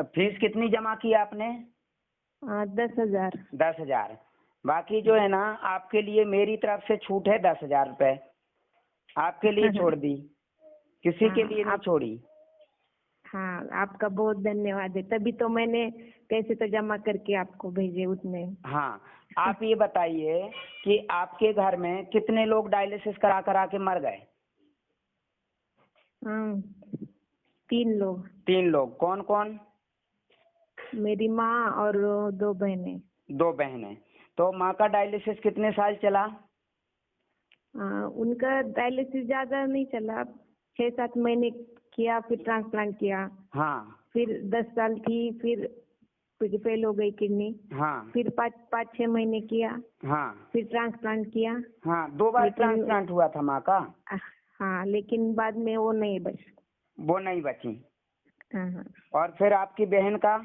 Fees कितनी जमा की आपने? 10,000। 10,000। बाकी जो है ना, आपके लिए मेरी तरफ से छूट है 10,000 रुपए। आपके लिए छोड़ दी, किसी के लिए नहीं छोड़ी। हाँ, आपका बहुत धन्यवाद है, तभी तो मैंने पैसे तो जमा करके आपको भेजे उतने। हाँ, आप ये बताइए कि आपके घर में कितने लोग डायलिसिस करा के मर गए? 3 लोग। 3 लोग। कौन कौन? मेरी माँ और 2 बहनें। 2 बहनें। तो माँ का डायलिसिस कितने साल चला? उनका डायलिसिस ज्यादा नहीं चला, 6-7 महीने किया, फिर ट्रांसप्लांट किया। हाँ। फिर 10 साल थी, फिर फेल हो गई किडनी। हाँ। फिर 5-6 महीने किया। हाँ। फिर ट्रांसप्लांट किया। हाँ, 2 बार ट्रांसप्लांट हुआ था माँ का। हाँ, लेकिन बाद में वो नहीं बची। हाँ। और फिर आपकी बहन का?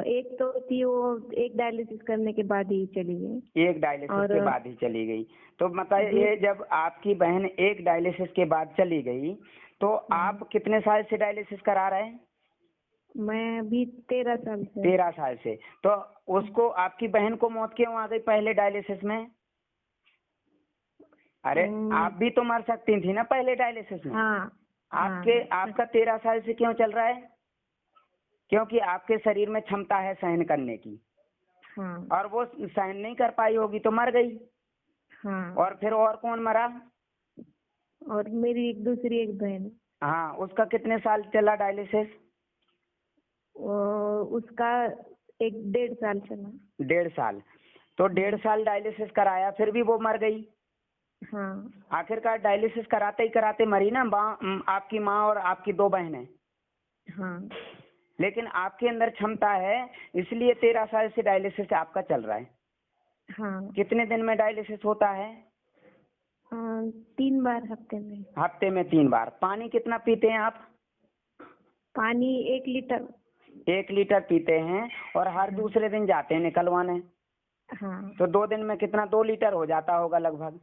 एक तो थी, वो एक डायलिसिस करने के बाद ही चली गई। एक डायलिसिस के बाद ही चली गई। तो बताइए, जब आपकी बहन एक डायलिसिस के बाद चली गई, तो आप कितने साल से डायलिसिस करा रहे हैं? मैं अभी 13 साल से। 13 साल से। तो उसको, आपकी बहन को मौत क्यों आ गई पहले डायलिसिस में? अरे आप भी तो मर सकती थी ना पहले डायलिसिस में। हाँ। आपका 13 साल से क्यों चल रहा है? क्योंकि आपके शरीर में क्षमता है सहन करने की। हाँ। और वो सहन नहीं कर पाई होगी तो मर गई। हाँ। और फिर और कौन मरा? और मेरी दूसरी एक बहन। हाँ, उसका कितने साल चला डायलिसिस? उसका 1-1.5 साल चला। 1.5 साल। तो 1.5 साल डायलिसिस कराया, फिर भी वो मर गई। हाँ। आखिरकार डायलिसिस कराते ही कराते मरी ना आपकी माँ और आपकी 2 बहनें। हाँ। लेकिन आपके अंदर क्षमता है, इसलिए 13 साल से डायलिसिस आपका चल रहा है। हाँ। कितने दिन में डायलिसिस होता है? 3 बार हफ्ते में। हफ्ते में 3 बार। पानी कितना पीते हैं आप? पानी 1 लीटर। 1 लीटर पीते हैं, और हर दूसरे दिन जाते हैं निकलवाने। हाँ। तो 2 दिन में कितना? 2 लीटर हो जाता होगा लगभग।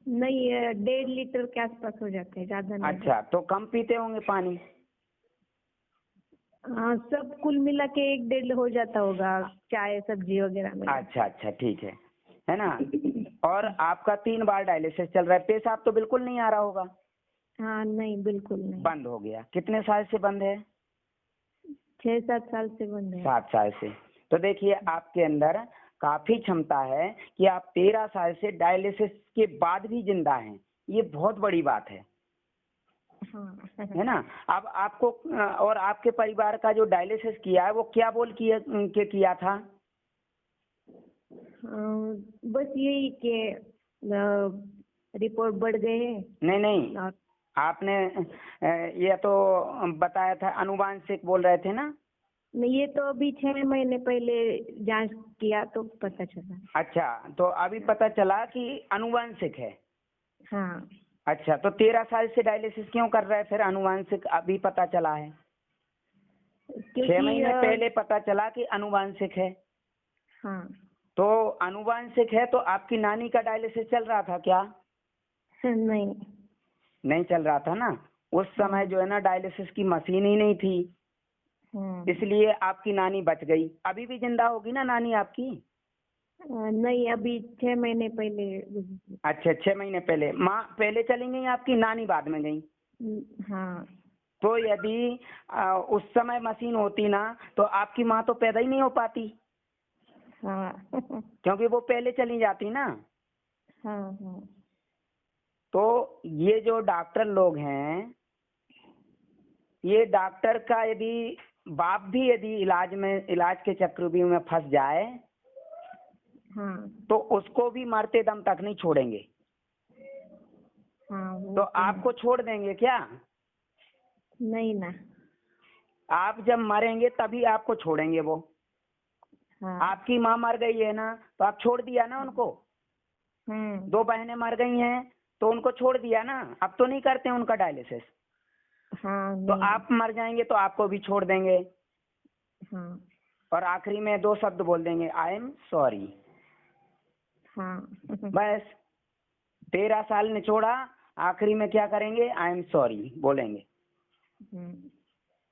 नहीं, 1.5 लीटर के आसपास हो जाते हैं, ज्यादा नहीं। अच्छा, तो कम पीते होंगे पानी। हाँ, सब कुल मिला के 1-1.5 हो जाता होगा, चाय सब्जी वगैरह में। अच्छा, ठीक है ना। और आपका 3 बार डायलिसिस चल रहा है। पेशाब तो बिल्कुल नहीं आ रहा होगा? हाँ, नहीं, बिल्कुल नहीं। बंद हो गया। कितने साल से बंद है? 6-7 साल से बंद है। 7 साल से। तो देखिए, आपके अंदर काफी क्षमता है कि आप 13 साल से डायलिसिस के बाद भी जिंदा हैं। ये बहुत बड़ी बात है। हाँ। है ना। अब आपको और आपके परिवार का जो डायलिसिस किया है, वो क्या किया था? बस यही कि रिपोर्ट बढ़ गए हैं। नहीं, आपने ये तो बताया था, अनुवांशिक बोल रहे थे ना? नहीं, ये तो अभी 6 महीने पहले जांच किया तो पता चला। अच्छा, तो अभी पता चला कि अनुवांशिक है। हाँ। अच्छा, तो 13 साल से डायलिसिस क्यों कर रहे हैं फिर? अनुवांशिक अभी पता चला है। 6 महीने पहले पता चला कि अनुवांशिक है। हाँ। तो अनुवांशिक है, तो आपकी नानी का डायलिसिस चल रहा था क्या? नहीं चल रहा था ना। उस समय जो है ना, डायलिसिस की मशीन ही नहीं थी, इसलिए आपकी नानी बच गई। अभी भी जिंदा होगी ना नानी आपकी? नहीं, अभी 6 महीने पहले। अच्छा, 6 महीने पहले। माँ पहले चली गई आपकी, नानी बाद में गई? हाँ। तो यदि उस समय मशीन होती ना, तो आपकी माँ तो पैदा ही नहीं हो पाती। हाँ। क्योंकि वो पहले चली जाती ना। हाँ। तो ये जो डॉक्टर लोग हैं, ये डॉक्टर का यदि बाप भी यदि इलाज के चक्रव्यूह में फंस जाए, हाँ। तो उसको भी मरते दम तक नहीं छोड़ेंगे। हाँ, तो आपको छोड़ देंगे क्या? नहीं ना। आप जब मरेंगे तभी आपको छोड़ेंगे वो। हाँ। आपकी माँ मर गई है ना, तो आप छोड़ दिया ना उनको। 2 बहनें मर गई हैं, तो उनको छोड़ दिया ना। अब तो नहीं करते उनका डायलिसिस। हाँ, तो आप मर जाएंगे तो आपको भी छोड़ देंगे। हाँ। और आखिरी में 2 शब्द बोल देंगे, आई एम सॉरी। हाँ। बस। 13 साल ने छोड़ा, आखिरी में क्या करेंगे? आई एम सॉरी बोलेंगे।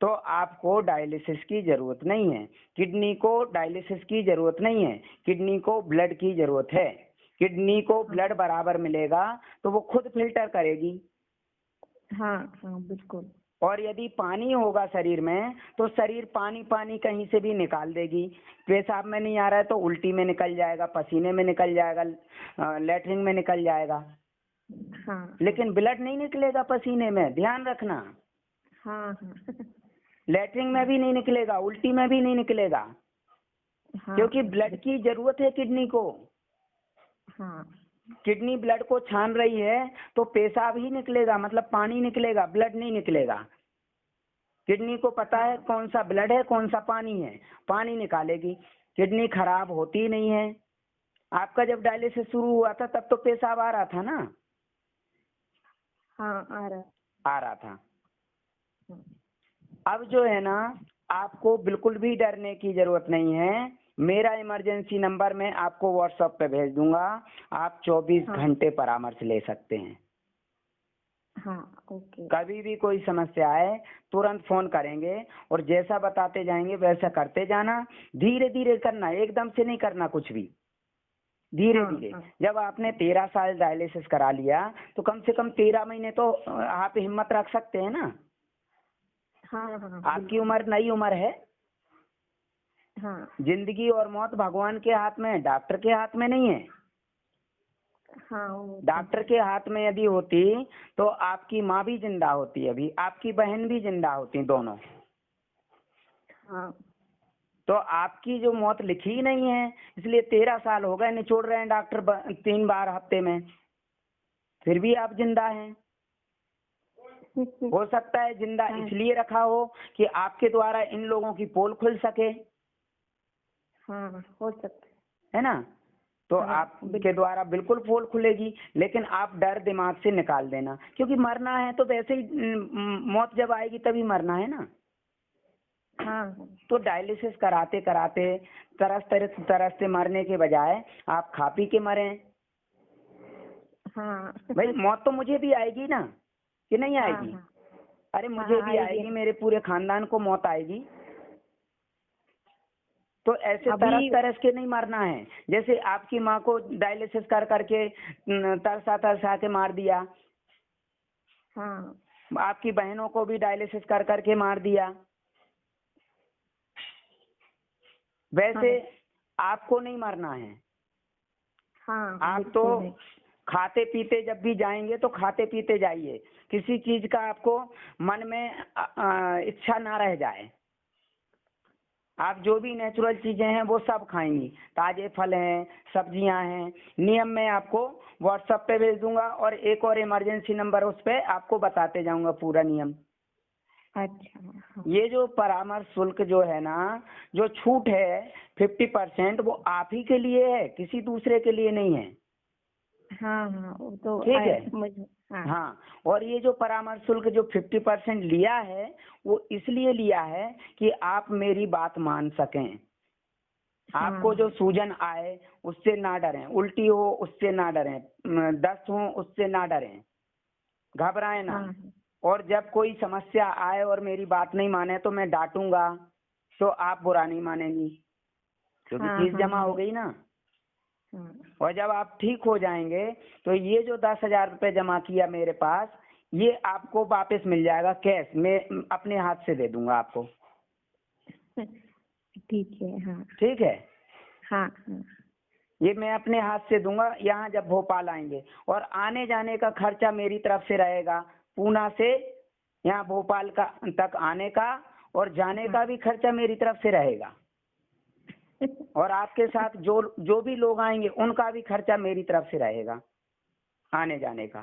तो आपको डायलिसिस की जरूरत नहीं है। किडनी को डायलिसिस की जरूरत नहीं है, किडनी को ब्लड की जरूरत है। किडनी को ब्लड बराबर मिलेगा तो वो खुद फिल्टर करेगी। हाँ हाँ बिल्कुल। और यदि पानी होगा शरीर में तो शरीर पानी पानी कहीं से भी निकाल देगी। पेशाब में नहीं आ रहा है तो उल्टी में निकल जाएगा, पसीने में निकल जाएगा, लेटरिन में निकल जाएगा। हाँ लेकिन ब्लड नहीं निकलेगा पसीने में, ध्यान रखना। हाँ हाँ लेटरिन में भी नहीं निकलेगा, उल्टी में भी नहीं निकलेगा, हाँ क्योंकि ब्लड की जरूरत है किडनी को। हाँ किडनी ब्लड को छान रही है तो पेशाब ही निकलेगा, मतलब पानी निकलेगा, ब्लड नहीं निकलेगा। किडनी को पता है कौन सा ब्लड है कौन सा पानी है, पानी निकालेगी। किडनी खराब होती नहीं है। आपका जब डायलिसिस शुरू हुआ था तब तो पेशाब आ रहा था ना? हाँ आ रहा। आ रहा था। अब जो है ना, आपको बिल्कुल भी डरने की जरूरत नहीं है। मेरा इमरजेंसी नंबर मैं आपको व्हाट्सएप पे भेज दूंगा। आप 24 हाँ घंटे परामर्श ले सकते हैं। हाँ ओके। कभी भी कोई समस्या आए तुरंत फोन करेंगे और जैसा बताते जाएंगे वैसा करते जाना। धीरे धीरे करना, एकदम से नहीं करना कुछ भी, धीरे हाँ धीरे। हाँ जब आपने 13 साल डायलिसिस करा लिया तो कम से कम 13 महीने तो आप हिम्मत रख सकते हैं ना। हाँ हाँ आपकी उम्र नई उम्र है। हाँ जिंदगी और मौत भगवान के हाथ में है, डॉक्टर के हाथ में नहीं है। हाँ वो डॉक्टर के हाथ में यदि होती तो आपकी माँ भी जिंदा होती, अभी आपकी बहन भी जिंदा होती, दोनों। हाँ तो आपकी जो मौत लिखी ही नहीं है, इसलिए 13 साल हो गए निचोड़ रहे हैं डॉक्टर 3 बार हफ्ते में, फिर भी आप जिंदा हैं। हो सकता है जिंदा हाँ इसलिए रखा हो कि आपके द्वारा इन लोगों की पोल खुल सके, हाँ हो सकता है ना? तो हाँ, आपके द्वारा बिल्कुल पोल खुलेगी, लेकिन आप डर दिमाग से निकाल देना, क्योंकि मरना है तो वैसे ही मौत जब आएगी तभी मरना है ना। हाँ तो डायलिसिस कराते कराते तरसते मरने के बजाय आप खा पी के मरें। हाँ भाई मौत तो मुझे भी आएगी ना, कि नहीं हाँ आएगी? हाँ अरे हाँ मुझे भी आएगी। आएगी, मेरे पूरे खानदान को मौत आएगी। तो ऐसे तरस अभी तरस के नहीं मरना है। जैसे आपकी माँ को डायलिसिस कर करके तरसा तरसा के मार दिया, हाँ आपकी बहनों को भी डायलिसिस कर करके मार दिया, वैसे आपको नहीं मरना है। हाँ आप तो बिल्कुल है। खाते पीते जब भी जाएंगे तो खाते पीते जाइए, किसी चीज का आपको मन में इच्छा ना रह जाए। आप जो भी नेचुरल चीजें हैं वो सब खाएंगी, ताजे फल हैं, सब्जियां हैं। नियम मैं आपको व्हाट्सएप पे भेज दूंगा और एक और इमरजेंसी नंबर, उस पे आपको बताते जाऊंगा पूरा नियम। अच्छा हाँ ये जो परामर्श शुल्क जो है ना, जो छूट है 50%, वो आप ही के लिए है, किसी दूसरे के लिए नहीं है। हाँ हाँ वो तो ठीक है। समझ। हाँ हाँ, और ये जो परामर्श शुल्क जो 50% लिया है वो इसलिए लिया है कि आप मेरी बात मान सकें। आपको जो हाँ सूजन आए उससे ना डरें, उल्टी हो उससे ना डरें, दस्त हो उससे ना डरें, घबराएं ना। हाँ और जब कोई समस्या आए और मेरी बात नहीं माने तो मैं डांटूंगा, तो आप बुरा नहीं मानेंगी, क्योंकि हाँ फीस हाँ जमा हो गई ना। हाँ और जब आप ठीक हो जाएंगे तो ये जो 10,000 रुपये जमा किया मेरे पास, ये आपको वापस मिल जाएगा कैश, मैं अपने हाथ से दे दूंगा आपको। ठीक है। हाँ ठीक है, हाँ हाँ ये मैं अपने हाथ से दूंगा। यहाँ जब भोपाल आएंगे, और आने जाने का खर्चा मेरी तरफ से रहेगा, पूना से यहाँ भोपाल का तक आने का और जाने का भी खर्चा मेरी तरफ से रहेगा। और आपके साथ जो जो भी लोग आएंगे उनका भी खर्चा मेरी तरफ से रहेगा, आने जाने का।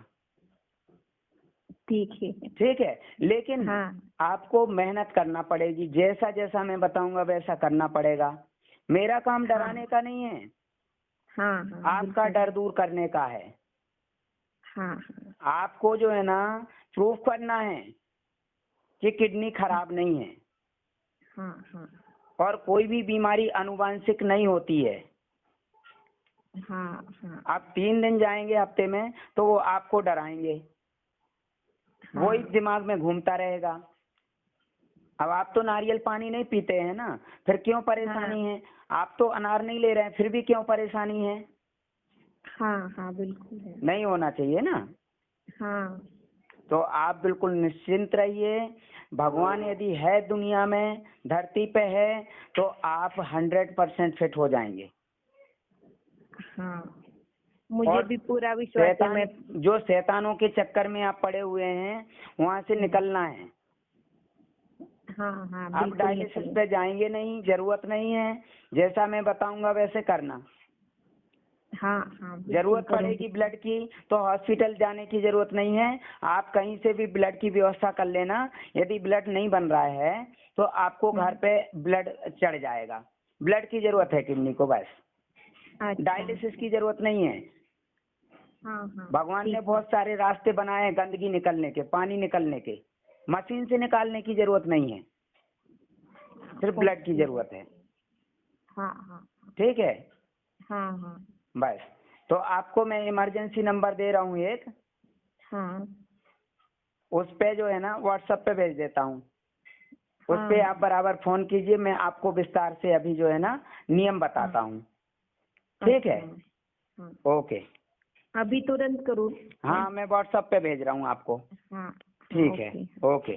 ठीक है। ठीक है, लेकिन हाँ आपको मेहनत करना पड़ेगी, जैसा जैसा मैं बताऊंगा वैसा करना पड़ेगा। मेरा काम डराने का नहीं है, हाँ हाँ आपका बिल्कुल। डर दूर करने का है। हाँ हाँ आपको जो है ना प्रूफ करना है कि किडनी खराब नहीं है, हाँ हाँ और कोई भी बीमारी आनुवांशिक नहीं होती है। हाँ हाँ आप 3 दिन जाएंगे हफ्ते में तो वो आपको डराएंगे, हाँ वही दिमाग में घूमता रहेगा। अब आप तो नारियल पानी नहीं पीते हैं ना, फिर क्यों परेशानी है? आप तो अनार नहीं ले रहे हैं, फिर भी क्यों परेशानी है? हाँ हाँ बिल्कुल है। नहीं होना चाहिए ना। हाँ तो आप बिल्कुल निश्चिंत रहिए। भगवान यदि है दुनिया में, धरती पे है, तो आप 100% फिट हो जाएंगे। हाँ मुझे और भी पूरा विश्वास है। मैं जो शैतानों के चक्कर में आप पड़े हुए हैं, वहां से निकलना है। हाँ हाँ आप बिल्कुल डायलिसिस निकलेंगे। पे जाएंगे नहीं, जरूरत नहीं है। जैसा मैं बताऊंगा वैसे करना। हाँ हाँ बिल्कुल जरूरत करूँगी। पड़ेगी ब्लड की तो हॉस्पिटल जाने की जरूरत नहीं है। आप कहीं से भी ब्लड की व्यवस्था कर लेना। यदि ब्लड नहीं बन रहा है तो आपको घर पे ब्लड चढ़ जाएगा। ब्लड की जरूरत है किडनी को, बस। अच्छा डायलिसिस की जरूरत नहीं है। हाँ हाँ भगवान ने ठीक बहुत सारे रास्ते बनाए हैं गंदगी निकलने के, पानी निकलने के। मशीन से निकालने की जरूरत नहीं है, सिर्फ ब्लड की जरूरत है। हाँ हाँ ठीक है, हाँ हाँ बस। तो आपको मैं इमरजेंसी नंबर दे रहा हूँ एक, हाँ उस पे जो है ना व्हाट्सएप पे भेज देता हूँ। उस हाँ पे आप बराबर फोन कीजिए, मैं आपको विस्तार से अभी जो है ना नियम बताता हूँ। ठीक है, अच्छा, हाँ ओके। अभी तुरंत करूँ? हाँ, मैं व्हाट्सएप पे भेज रहा हूँ आपको। हाँ हाँ ठीक है, ओके। ओके।